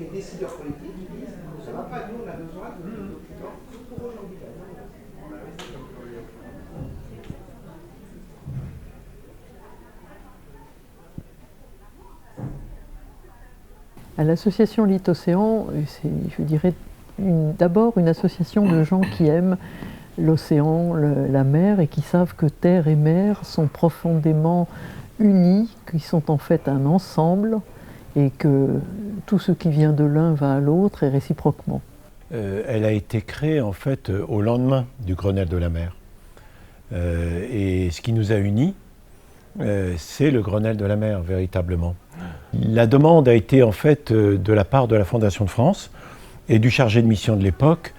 les décideurs politiques qui disent ça ne va pas, nous on a besoin de documents pour aujourd'hui. À l'association Litocéan, c'est, je dirais, d'abord une association de gens qui aiment l'océan, la mer, et qui savent que terre et mer sont profondément unis, qu'ils sont en fait un ensemble, et que tout ce qui vient de l'un va à l'autre et réciproquement. Elle a été créée en fait au lendemain du Grenelle de la mer. Et ce qui nous a unis, c'est le Grenelle de la mer, véritablement. La demande a été en fait de la part de la Fondation de France et du chargé de mission de l'époque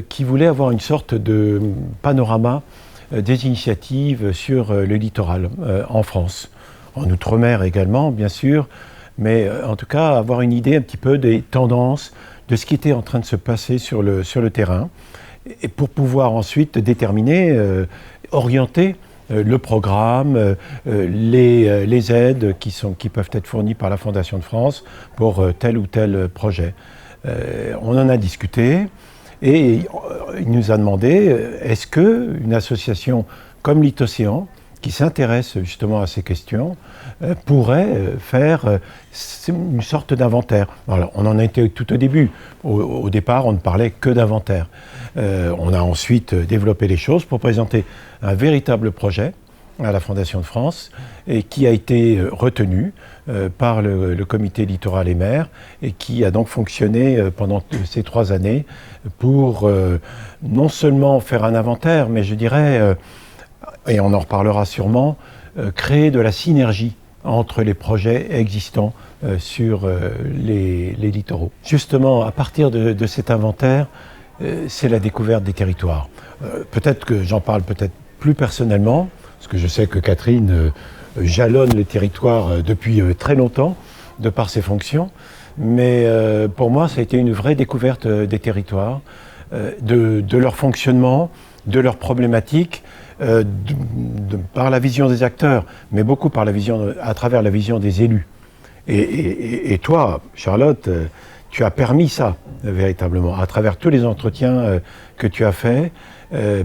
qui voulait avoir une sorte de panorama des initiatives sur le littoral en France. En Outre-mer également, bien sûr, mais en tout cas avoir une idée un petit peu des tendances, de ce qui était en train de se passer sur le terrain, et pour pouvoir ensuite déterminer, orienter le programme, les aides qui peuvent être fournies par la Fondation de France pour tel ou tel projet. On en a discuté et il nous a demandé est-ce qu'une association comme Litocéan, qui s'intéresse justement à ces questions, pourrait faire une sorte d'inventaire. Alors, on en a été tout au début. Au départ, on ne parlait que d'inventaire. On a ensuite développé les choses pour présenter un véritable projet à la Fondation de France et qui a été retenu par le comité littoral et mer et qui a donc fonctionné pendant ces 3 années pour non seulement faire un inventaire, mais je dirais, et on en reparlera sûrement, créer de la synergie entre les projets existants sur les littoraux. Justement, à partir de cet inventaire, c'est la découverte des territoires. Peut-être que j'en parle peut-être plus personnellement, parce que je sais que Catherine jalonne les territoires depuis très longtemps, de par ses fonctions, mais pour moi, ça a été une vraie découverte des territoires, de leur fonctionnement, de leurs problématiques, par la vision des acteurs, mais beaucoup à travers la vision des élus. Et toi, Charlotte, tu as permis ça, véritablement, à travers tous les entretiens que tu as faits,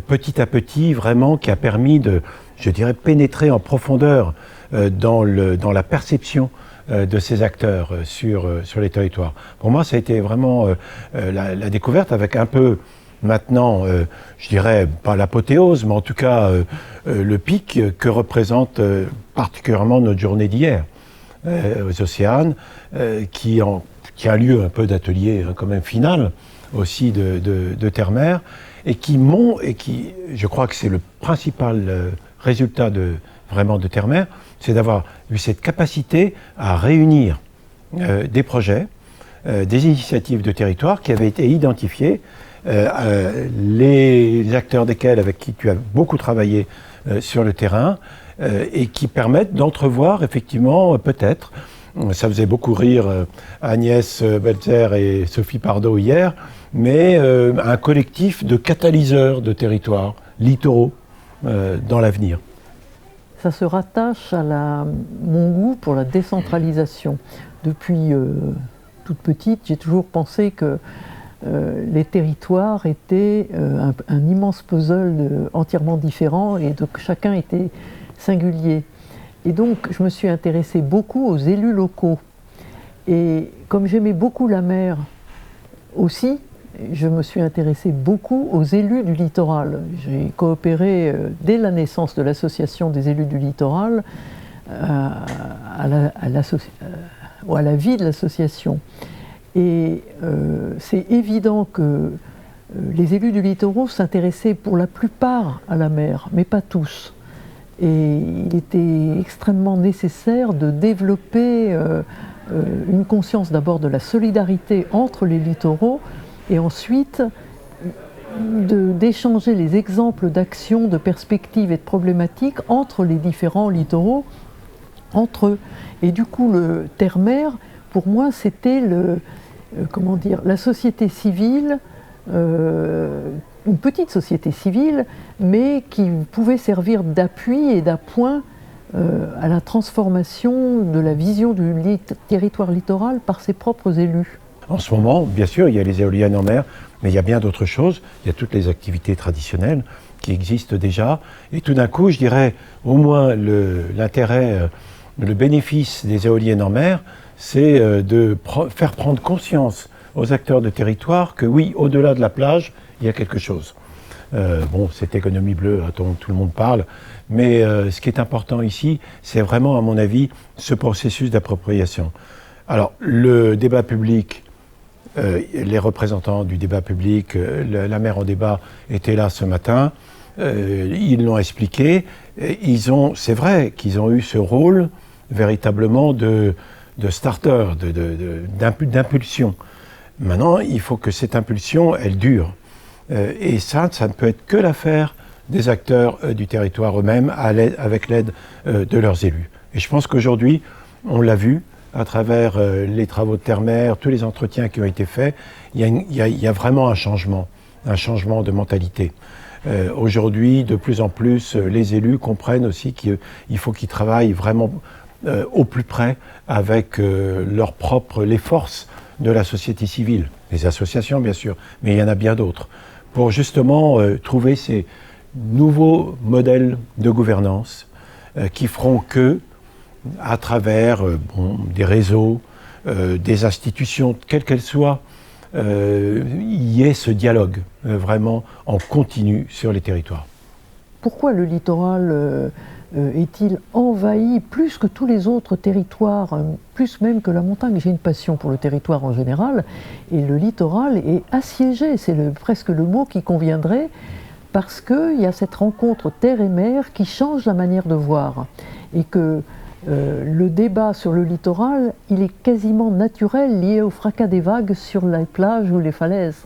petit à petit, vraiment, qui a permis de, je dirais, pénétrer en profondeur dans la perception de ces acteurs sur les territoires. Pour moi, ça a été vraiment la découverte avec un peu, maintenant, je dirais, pas l'apothéose, mais en tout cas le pic que représente particulièrement notre journée d'hier aux Océanes, qui a lieu un peu d'atelier quand même final aussi de terre-mer, et qui, je crois que c'est le principal résultat vraiment de terre-mer, c'est d'avoir eu cette capacité à réunir des projets, des initiatives de territoire qui avaient été identifiées, les acteurs desquels, avec qui tu as beaucoup travaillé sur le terrain, et qui permettent d'entrevoir effectivement, peut-être, ça faisait beaucoup rire Agnès Belzer et Sophie Pardo hier, mais un collectif de catalyseurs de territoires littoraux dans l'avenir. Ça se rattache à mon goût pour la décentralisation. Depuis toute petite, j'ai toujours pensé que les territoires étaient un immense puzzle entièrement différent et que chacun était singulier. Et donc, je me suis intéressée beaucoup aux élus locaux. Et comme j'aimais beaucoup la mer aussi, je me suis intéressée beaucoup aux élus du littoral. J'ai coopéré dès la naissance de l'association des élus du littoral à la vie de l'association. Et c'est évident que les élus du littoral s'intéressaient pour la plupart à la mer, mais pas tous. Et il était extrêmement nécessaire de développer une conscience d'abord de la solidarité entre les littoraux et ensuite d'échanger les exemples d'actions, de perspectives et de problématiques entre les différents littoraux, entre eux. Et du coup, le terre-mer, pour moi, c'était la société civile, une petite société civile, mais qui pouvait servir d'appui et d'appoint à la transformation de la vision du territoire littoral par ses propres élus. En ce moment, bien sûr, il y a les éoliennes en mer, mais il y a bien d'autres choses. Il y a toutes les activités traditionnelles qui existent déjà. Et tout d'un coup, je dirais, au moins l'intérêt, le bénéfice des éoliennes en mer, c'est de faire prendre conscience aux acteurs de territoire que oui, au-delà de la plage, il y a quelque chose. Bon, cette économie bleue dont tout le monde parle, mais ce qui est important ici, c'est vraiment, à mon avis, ce processus d'appropriation. Alors, le débat public, les représentants du débat public, la mer en débat étaient là ce matin, ils l'ont expliqué, c'est vrai qu'ils ont eu ce rôle véritablement de starter, d'impulsion. Maintenant, il faut que cette impulsion, elle dure. Et ça ne peut être que l'affaire des acteurs du territoire eux-mêmes avec l'aide de leurs élus. Et je pense qu'aujourd'hui, on l'a vu à travers les travaux de Terre-Mer, tous les entretiens qui ont été faits, il y a vraiment un changement de mentalité. Aujourd'hui, de plus en plus, les élus comprennent aussi qu'il faut qu'ils travaillent vraiment au plus près avec les forces de la société civile, les associations bien sûr, mais il y en a bien d'autres, pour justement trouver ces nouveaux modèles de gouvernance qui feront que, à travers des réseaux, des institutions, quelles qu'elles soient, il y ait ce dialogue vraiment en continu sur les territoires. Pourquoi le littoral est-il envahi plus que tous les autres territoires, plus même que la montagne? J'ai une passion pour le territoire en général, et le littoral est assiégé, c'est presque le mot qui conviendrait, parce qu'il y a cette rencontre terre et mer qui change la manière de voir, et que le débat sur le littoral, il est quasiment naturel, lié au fracas des vagues sur les plages ou les falaises.